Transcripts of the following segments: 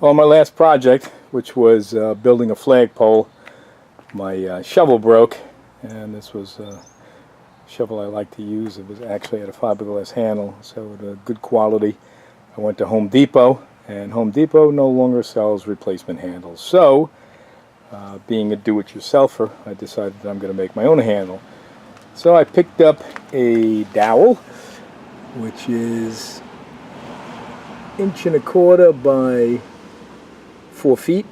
On my last project, which was building a flagpole, my shovel broke, and this was a shovel I like to use. It was actually had a fiberglass handle, so it was good quality. I went to Home Depot, and Home Depot no longer sells replacement handles. So, being a do-it-yourselfer, I decided that I'm going to make my own handle. So I picked up a dowel, which is 1.25 inches by 4 feet.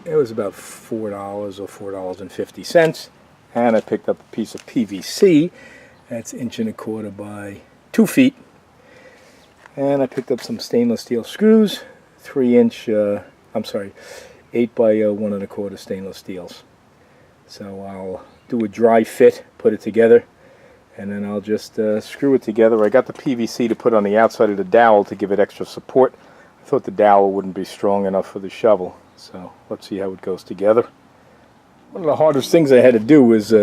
It was about $4 or $4.50, and I picked up a piece of PVC that's 1.25 inches by 2 feet, and I picked up some stainless steel screws, 8 by 1.25 stainless steels. So I'll do a dry fit, put it together, and then I'll just screw it together. I got the PVC to put on the outside of the dowel to give it extra support. I thought the dowel wouldn't be strong enough for the shovel, so let's see how it goes together. One of the hardest things I had to do was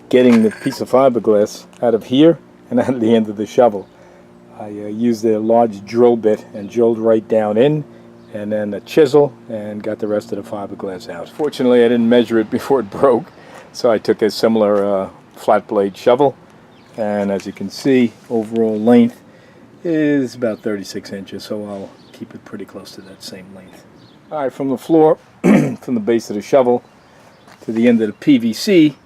getting the piece of fiberglass out of here and out of the end of the shovel. I used a large drill bit and drilled right down in, and then a chisel, and got the rest of the fiberglass out. Fortunately, I didn't measure it before it broke, so I took a similar flat blade shovel, and as you can see, overall length is about 36 inches, so I'll keep it pretty close to that same length. Alright, from the floor, from the base of the shovel to the end of the PVC,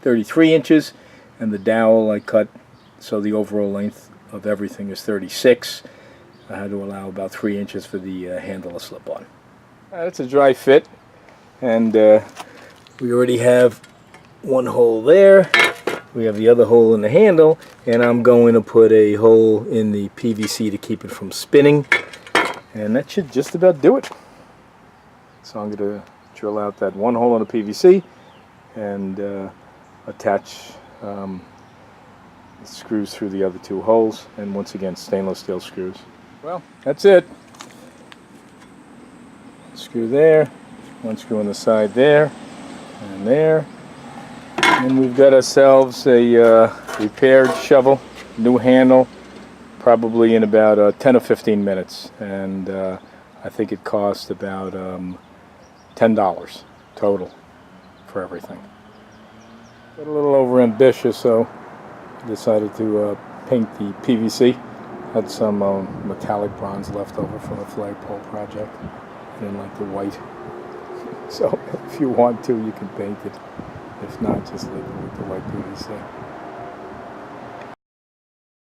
33 inches, and the dowel I cut so the overall length of everything is 36. I had to allow about 3 inches for the handle to slip on. That's a dry fit, and we already have one hole there. We have the other hole in the handle, and I'm going to put a hole in the PVC to keep it from spinning, and that should just about do it. So I'm going to drill out that one hole in the PVC and attach the screws through the other two holes, and once again stainless steel screws. Well, that's it. Screw there, one screw on the side there, and there. And we've got ourselves a repaired shovel, new handle, probably in about 10 or 15 minutes. And I think it cost about $10 total for everything. Got a little over ambitious, so I decided to paint the PVC. Had some metallic bronze left over from the flagpole project. I didn't like the white. So if you want to, you can paint it. If not, just leave it with the white PVC.